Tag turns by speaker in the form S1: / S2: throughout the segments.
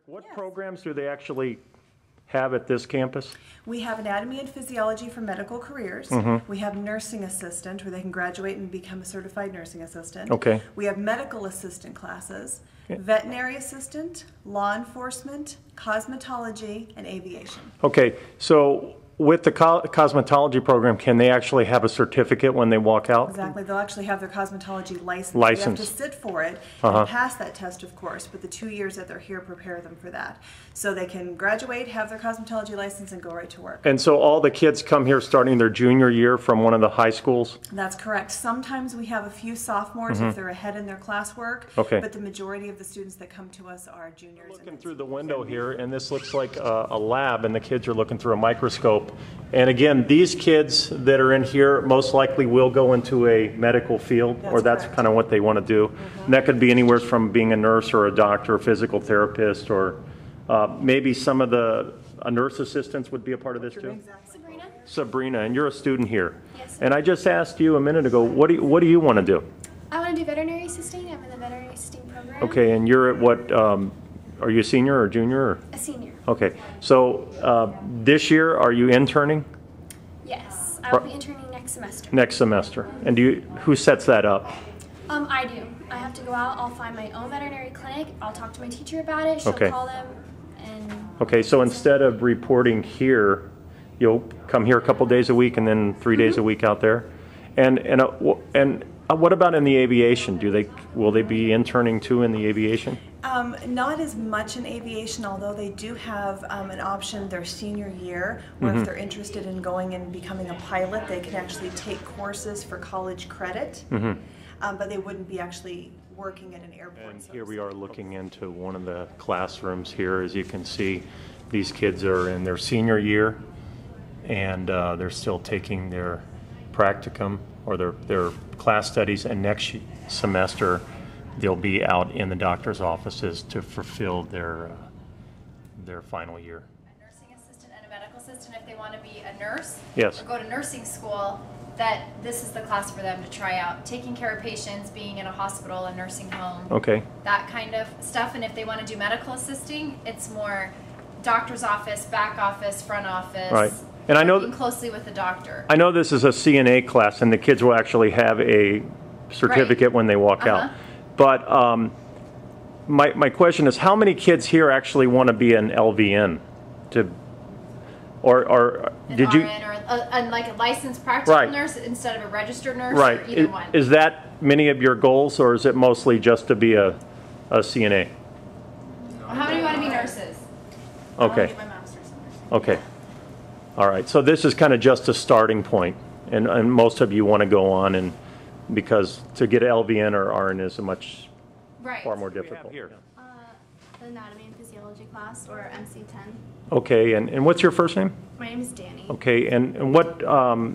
S1: What programs do they actually have at this campus?
S2: We have anatomy and physiology for medical careers. We have nursing assistant where they can graduate and become a certified nursing assistant.
S1: Okay.
S2: We have medical assistant classes, veterinary assistant, law enforcement, cosmetology, and aviation.
S1: Okay, so with the cosmetology program, can they actually have a certificate when they walk out?
S2: Exactly. They'll actually have their cosmetology license. They have to sit for it and pass that test, of course, but the 2 years that they're here prepare them for that. So they can graduate, have their cosmetology license, and go right to work.
S1: And so all the kids come here starting their junior year from one of the high schools?
S2: That's correct. Sometimes we have a few sophomores if they're ahead in their classwork, but the majority of the students that come to us are juniors.
S1: Looking through the window here, and this looks like a lab, and the kids are looking through a microscope. And again, these kids that are in here most likely will go into a medical field, or that's kind of what they want to do. And that could be anywhere from being a nurse or a doctor, a physical therapist, or maybe some of the nurse assistants would be a part of this too.
S2: Exactly.
S1: Sabrina, and you're a student here.
S3: Yes.
S1: And I just asked you a minute ago, what do you want to do?
S3: I want to do veterinary assisting. I'm in the veterinary assisting program.
S1: Okay, and you're at what? Are you a senior or junior? Or?
S3: A senior.
S1: Okay, so this year, are you interning?
S3: Yes, I will be interning next semester.
S1: Next semester. And who sets that up?
S3: I do. I have to go out, I'll find my own veterinary clinic, I'll talk to my teacher about it, she'll call them, and...
S1: Okay, so instead of reporting here, you'll come here a couple days a week and then 3 days a week out there? And what about in the aviation? Will they be interning too in the aviation?
S2: Not as much in aviation, although they do have an option their senior year where if they're interested in going and becoming a pilot, they can actually take courses for college credit, but they wouldn't be actually working at an airport.
S1: And here we are looking into one of the classrooms here. As you can see, these kids are in their senior year, and they're still taking their practicum or their class studies, and next semester they'll be out in the doctor's offices to fulfill their final year.
S4: A nursing assistant and a medical assistant, if they want to be a nurse
S1: or
S4: go to nursing school, that this is the class for them to try out. Taking care of patients, being in a hospital, a nursing home, that kind of stuff. And if they want to do medical assisting, it's more doctor's office, back office, front office.
S1: Right. And I know
S4: working closely with the doctor.
S1: I know this is a CNA class, and the kids will actually have a certificate when they walk out. But my question is, how many kids here actually want to be an LVN? Or did you?
S4: RN or like a licensed practical nurse instead of a registered nurse.
S1: Right.
S4: Or either one.
S1: Is that many of your goals, or is it mostly just to be a CNA?
S4: How many want to be nurses?
S1: Okay.
S4: I want to get my master's in nursing.
S1: Okay. All right. So this is kind of just a starting point, and most of you want to go on, and because to get LVN or RN is far more difficult.
S5: The anatomy and physiology class, or MC10.
S1: Okay. And what's your first name?
S5: My name is Danny.
S1: Okay. And what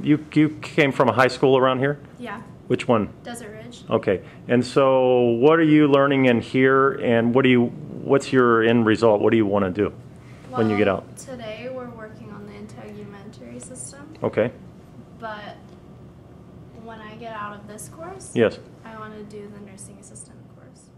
S1: you came from a high school around here?
S5: Yeah.
S1: Which one?
S5: Desert Ridge.
S1: Okay. And so what are you learning in here, and what's your end result? What do you want to do when you get out?
S5: Today we're working on the integumentary system.
S1: Okay.
S5: But when I get out of this course, I want to do the nursing assistant course.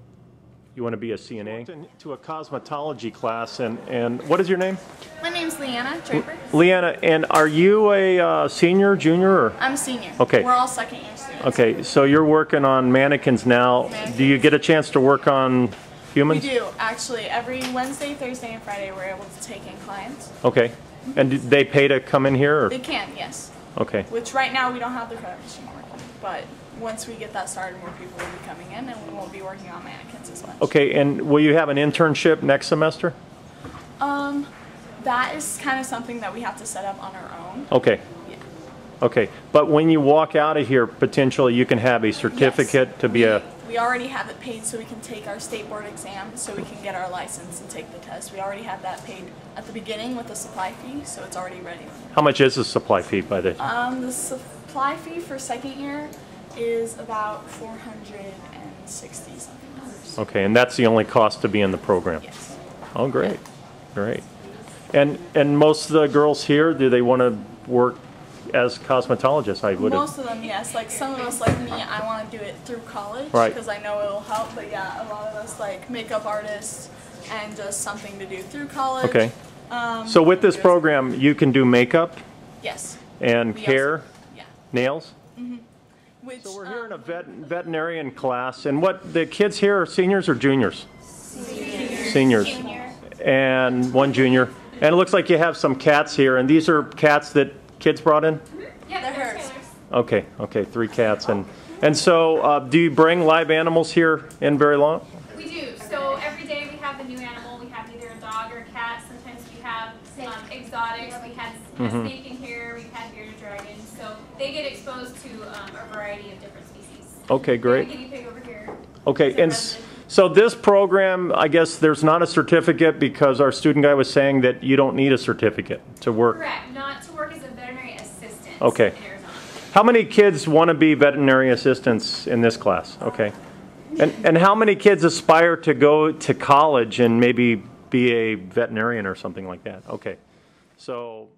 S1: You want to be a CNA? To a cosmetology class, and what is your name?
S6: My name's Leanna Draper.
S1: Leanna, and are you a senior, junior, or?
S6: I'm a senior.
S1: Okay.
S6: We're all second year students.
S1: Okay, so you're working on mannequins now. Do you get a chance to work on humans?
S6: We do, actually. Every Wednesday, Thursday, and Friday, we're able to take in clients.
S1: Okay. And do they pay to come in here? Or?
S6: They can, yes.
S1: Okay.
S6: Which right now we don't have the credit machine working, but once we get that started, more people will be coming in, and we won't be working on mannequins as much.
S1: Okay, and will you have an internship next semester?
S6: That is kind of something that we have to set up on our own.
S1: Okay.
S6: Yeah.
S1: Okay, but when you walk out of here, potentially you can have a certificate to be
S6: We already have it paid so we can take our state board exam, so we can get our license and take the test. We already have that paid at the beginning with the supply fee, so it's already ready.
S1: How much is the supply fee by the?
S6: The supply fee for second year is about $460 something.
S1: Okay, and that's the only cost to be in the program?
S6: Yes.
S1: Oh, great, great. And most of the girls here, do they want to work as cosmetologists? I would.
S6: Most of them, yes. Like some of us, like me, I want to do it through college
S1: Right.
S6: because I know it will help. But yeah, a lot of us, like makeup artists, and just something to do through college.
S1: Okay. So with this program, you can do makeup?
S6: Yes.
S1: And hair?
S6: Yeah.
S1: Nails?
S6: Which,
S1: so we're here in a veterinarian class, and what, the kids here are seniors or juniors? Seniors. Junior. And one junior. And it looks like you have some cats here, and these are cats that kids brought in?
S6: Yeah, they're hers.
S1: Okay, okay, 3 cats. And so do you bring live animals here in very long?
S7: We do. So every day we have a new animal. We have either a dog or a cat. Sometimes we have exotics. We had a snake in here. We've had bearded dragons. So they get exposed to a variety of different species.
S1: Okay, great.
S7: We have a guinea pig over here.
S1: Okay, and so this program, I guess there's not a certificate because our student guy was saying that you don't need a certificate to work.
S7: Correct. Not to work as a veterinary assistant
S1: okay.
S7: in Arizona.
S1: How many kids want to be veterinary assistants in this class? Okay. And how many kids aspire to go to college and maybe be a veterinarian or something like that? Okay. So